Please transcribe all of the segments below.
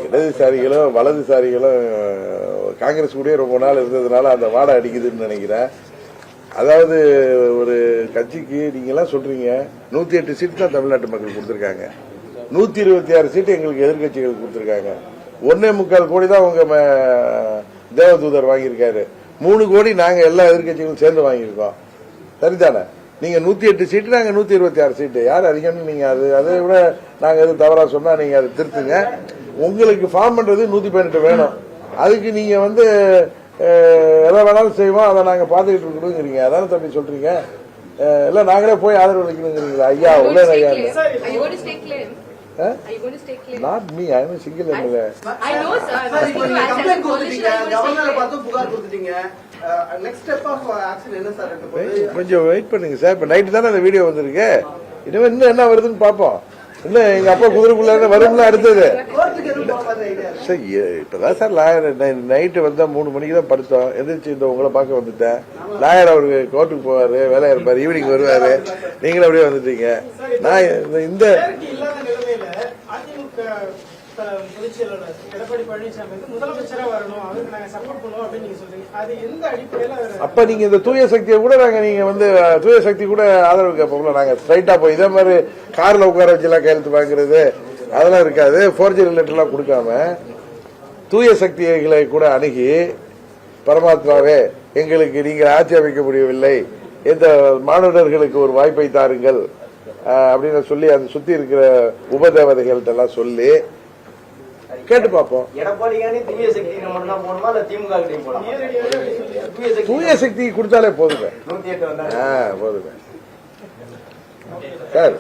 இடதுசாரிகளோ வலதுசாரிகளோ காங்கிரஸ் கூட ரொம்ப நாள் இருந்ததுனால அந்த வாடை அடிக்குதுன்னு நினைக்கிறேன். அதாவது ஒரு கட்சிக்கு நீங்க எல்லாம் சொல்றீங்க 108 சீட் தான் தமிழ்நாட்டு மக்கள் கொடுத்திருக்காங்க, 126 சீட்டு எங்களுக்கு எதிர்கட்சிகளுக்கு கொடுத்திருக்காங்க. 1.25 கோடி தான் உங்க தேவதூதர் வாங்கியிருக்காரு, 3 கோடி நாங்க எல்லா எதிர்கட்சிகளும் சேர்ந்து வாங்கியிருக்கோம். சரிதானே? நீங்க 108 சீட்டு, நாங்க 126 சீட்டு. யார் அதிகம்னு நீங்க அதை விட நாங்க எதுவும் தவறா சொன்னா நீங்க அதை திருத்துங்க. உங்களுக்கு ஃபார்ம் பண்றது 118 வேணும். அதுக்கு நீங்க எதை வேணாலும் செய்வோம், அதை நாங்க பாத்துக்கிட்டு இருக்கணுங்கிறீங்க. அதான தம்பி சொல்றீங்க? இல்ல நாங்களே போய் ஆதரவு அளிக்கணுங்கிறீங்களா? ஐயா உள்ள ஐயா. Not me, I am a single MLA. I know, sir. கொஞ்சம் வெயிட் பண்ணுங்க சார். இப்ப நைட்டு தானே அந்த வீடியோ வந்திருக்கு. இனிமே இன்னும் என்ன வருதுன்னு பாப்போம். இன்னும் எங்க அப்பா குதிரைக்குள்ள வரும்ல அடுத்தது. இப்பதான் சார் நைட்டு வந்தா 3 மணிக்கு தான் படுத்தோம். எந்திரிச்சு இந்த உங்களை பார்க்க வந்துட்டேன். லாயர் அவருக்கு கோர்ட்டுக்கு போவாரு, வேலையா இருப்பாரு, ஈவினிங் வருவாரு. நீங்களும் அப்படியே வந்துட்டீங்க. நான் இந்த பொதுச்செயலாளர் எடப்பாடி பழனிசாமி முதலமைச்சரா வரணும், அவருக்கு நாங்க சப்போர்ட் பண்ணுவோம் அப்படின்னு நீங்க சொல்றீங்க. அது எந்த அடிப்படையில? அப்ப நீங்க இந்த தூய சக்தியை கூட நீங்க தூய சக்தி கூட ஆதரவு கேட்போம்ல. நாங்க ஸ்ட்ரைட்டா போய் இதே மாதிரி கார்ல உட்கார வச்சு எல்லாம் கையெழுத்து வாங்குறது அதெல்லாம் இருக்காது. ஃபோர்ஜரி லெட்டர் எல்லாம் கொடுக்காம தூய சக்திகளை கூட அணுகி பரமாத்மாவே எங்களுக்கு நீங்கள் ஆட்சி அமைக்க முடியவில்லை, இந்த மாணவர்களுக்கு ஒரு வாய்ப்பை தாருங்கள் அப்படின்னு சொல்லி அந்த சுத்தி இருக்கிற உபதேவதைகள்ட்ட எல்லாம் சொல்லி கேட்டு பார்ப்போம். தூய சக்தி கொடுத்தாலே போதுங்க, போதுங்க சார்.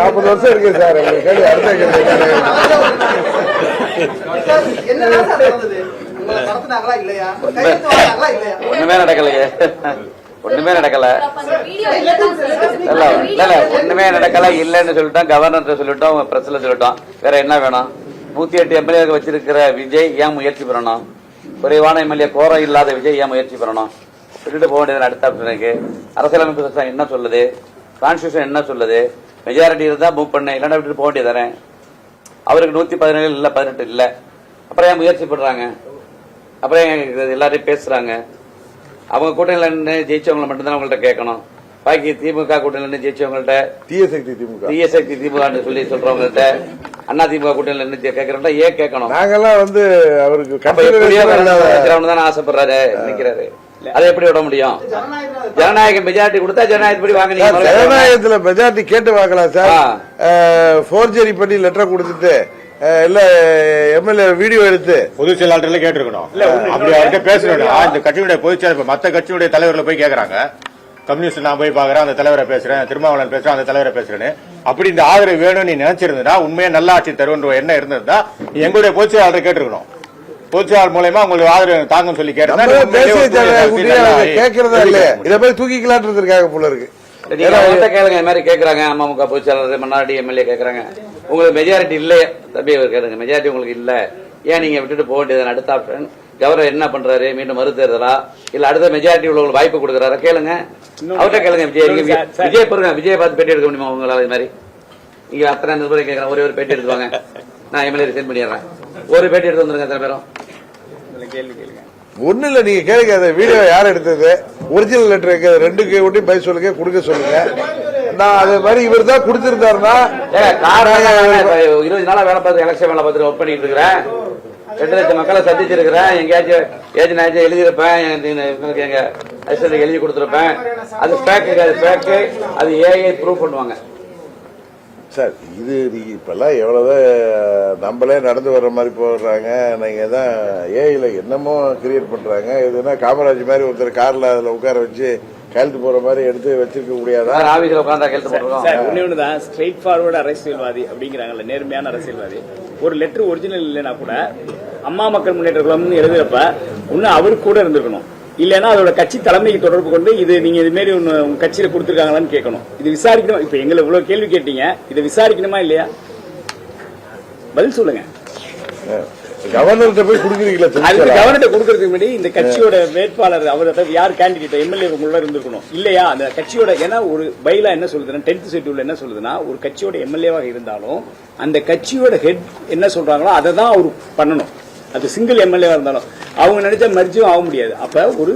40 வருஷம் இருக்கு சார். கேள்வி அடுத்த ஒண்ணுமே நடக்கலையே, ஒண்ணுமே நடக்கல, ஒண்ணுமே நடக்கல இல்லன்னு சொல்லிட்டோம். கவர்னர் சொல்லிட்டோம், பிரஸ்ல சொல்லிட்டோம். வேற என்ன வேணும்? 108 எம்எல்ஏ வச்சிருக்கிற விஜய் ஏன் முயற்சி பெறணும்? குறைவான எம்எல்ஏ கோரம் இல்லாத விஜய் ஏன் முயற்சி பெறணும்? விட்டுட்டு போக வேண்டியது அடுத்த ஆப்ஷனுக்கு. அரசியலமைப்பு சட்டம் என்ன சொல்லுது? கான்ஸ்டியூஷன் என்ன சொல்லுது? மெஜாரிட்டி இருந்தா மூவ் பண்ண, இல்லைன்னா விட்டுட்டு போக வேண்டியது தானே. அவருக்கு 117 இல்ல 18 இல்ல. அப்புறம் ஏன் முயற்சி பண்றாங்க? அப்புறம் எல்லாரையும் பேசுறாங்க. அவங்க கூட்டணியில ஜெயிச்சவங்களை மட்டும்தான் உங்கள்ட்ட கேட்கணும். பாக்கி திமுக கூட்டணியில ஜெயிச்சவங்கள்ட்ட தீய சக்தி திமுக சொல்லி சொல்றவங்கள்ட்ட அண்ணா திமுக கூட்டணியில இருந்து கேட்கறவங்க ஏன் கேட்கணும்? நாங்கெல்லாம் அவருக்கு தானே ஆசைப்படுறாரு, நினைக்கிறாரு. அதை எப்படி விட முடியும்? ஜனநாயக மெஜாரிட்டி கொடுத்தா ஜனநாயகப்படி வாங்க. ஜனநாயகத்துல மெஜாரிட்டி கேட்டு வாங்கலாம் சார். ஃபோர்ஜரி பண்ணி லெட்டர் கொடுத்துட்டு இல்ல எம்எல்ஏ வீடியோ எடுத்து பொதுச் செயலாளர்ல கேட்டிருக்கணும். அப்படி அவர்கிட்ட பேசணும். இந்த கட்சியுடைய பொதுச் செயலாளர் மத்த கட்சியுடைய தலைவர்கள் போய் கேட்கறாங்க. கம்யூனிஸ்ட் நான் போய் பாக்குறேன், அந்த தலைவரை பேசுறேன், திருமாவளவன் பேசுறேன், அந்த தலைவரை பேசுறேன்னு. அப்படி இந்த ஆதரவு வேணும்னு நீ நினைச்சிருந்தா, உண்மையா நல்ல ஆட்சி தருவன்ற என்ன இருந்திருந்தா எங்களுடைய பொதுச் செயலாளரை கேட்டிருக்கணும். பொதுச் செயலாளர் மூலமா உங்களுக்கு ஆதரவு தாங்கன்னு சொல்லி கேட்கறதா இல்லையா? இதை போய் தூக்கிக்கலான் இருக்காங்க போல இருக்கு. கேளுங்க, இந்த மாதிரி கேட்கறாங்க. அமமுக பொதுச் செயலாளர் மன்னாடி எம்எல்ஏ கேட்கறாங்க. உங்களுக்கு மெஜாரிட்டி இல்லையே தம்பி, கேளுங்க. மெஜாரிட்டி உங்களுக்கு இல்ல, ஏன் நீங்க விட்டுட்டு போக வேண்டியது? அடுத்த ஆப்ஷன் கவர்னர் என்ன பண்றாரு? மீண்டும் மறு தேர்தலா இல்ல அடுத்த மெஜாரிட்டி உள்ளவங்களுக்கு வாய்ப்பு கொடுக்கறாரா? கேளுங்க, அவர்கிட்ட கேளுங்க. விஜய் பாருங்க, விஜய் பார்த்து பேட்டி எடுக்க முடியுமா உங்களால? இது மாதிரி நீங்க அத்தனை நிருபரை கேட்கறேன், ஒரே ஒரு பேட்டி எடுத்துவாங்க. நான் எம்எல்ஏ சென்ட் பண்ணிடுறேன், ஒரு பேட்டி எடுத்து வந்துருங்க. அத்தனை பேரும் கேள்வி கேளுங்க. ஒண்ணு இல்ல, நீங்க கேளுங்க. அந்த வீடியோ யார் எடுத்தது, ஒரிஜினல் லெட்டர் 2 ஒட்டி பை சொல்லுங்க, கொடுக்க சொல்லுங்க. நான் அது மாதிரி இவர் தான் கொடுத்திருந்தாருன்னா 20 நாளா வேலை பார்த்து எலெக்ஷன் வேலை பார்த்துட்டு ஒர்க் பண்ணிட்டு இருக்கிறேன். 2 லட்சம் மக்களை சந்திச்சிருக்கிறேன். எங்கேயாச்சும் ஏஜென்ட் எழுதியிருப்பேன், எங்க அசிஸ்டன்ட் எழுதி கொடுத்திருப்பேன். அது ஃபேக், அது ஏஐ ப்ரூவ் பண்ணுவாங்க சார். இது இப்பெல்லாம் எவ்வளவுதான் நம்மளே நடந்து வர்ற மாதிரி போடுறாங்க. நீங்க தான் ஏஐல என்னமோ கிரியேட் பண்றாங்க. இதுனா காமராஜ் மாதிரி ஒருத்தர் கார்ல அதுல உட்கார வச்சு கையெழுத்து போற மாதிரி எடுத்து வச்சிருக்க முடியாதா? ஆபீஸ்ல உட்கார்ந்தா கையெழுத்து போடுறோம். ஒண்ணுதான் ஸ்ட்ரெயிட் ஃபார்வர்டு அரசியல்வாதி அப்படிங்கிறாங்கல்ல, நேர்மையான அரசியல்வாதி. ஒரு லெட்டர் ஒரிஜினல் இல்லைன்னா கூட அம்மா மக்கள் முன்னேற்ற கழகம்னு எழுதுறப்ப இன்னும் அவரு கூட இருந்திருக்கணும். இல்லைன்னா அதோட கட்சி தலைமைக்கு தொடர்பு கொண்டு இது நீங்க இது மாதிரி உங்க கட்சியில கொடுத்துருக்காங்களான்னு கேட்கணும். இது விசாரிக்கணும். இப்ப எங்களை இவ்வளவு கேள்வி கேட்டீங்க, இதை விசாரிக்கணுமா இல்லையா? பதில் சொல்லுங்க. கவர்னர்கிட்ட போய் கொடுக்குறீங்களா? அதுக்கு கவர்னர்கிட்ட கொடுக்கறதுக்கு முன்னாடி இந்த கட்சியோட வேட்பாளர் அவர் யார் கேண்டிடேட் எம்எல்ஏ உள்ள இருந்திருக்கணும் இல்லையா? அந்த கட்சியோட ஏன்னா ஒரு பைலா என்ன சொல்லுதுன்னா 10th ஷெட்யூல்ல என்ன சொல்லுதுன்னா ஒரு கட்சியோட எம்எல்ஏவாக இருந்தாலும் அந்த கட்சியோட ஹெட் என்ன சொல்றாங்களோ அதை தான் அவர் பண்ணணும். அது சிங்கிள் எம்எல்ஏவா இருந்தாலும் அவங்க நினைச்ச மர்ஜியும் ஆக முடியாது. அப்ப ஒரு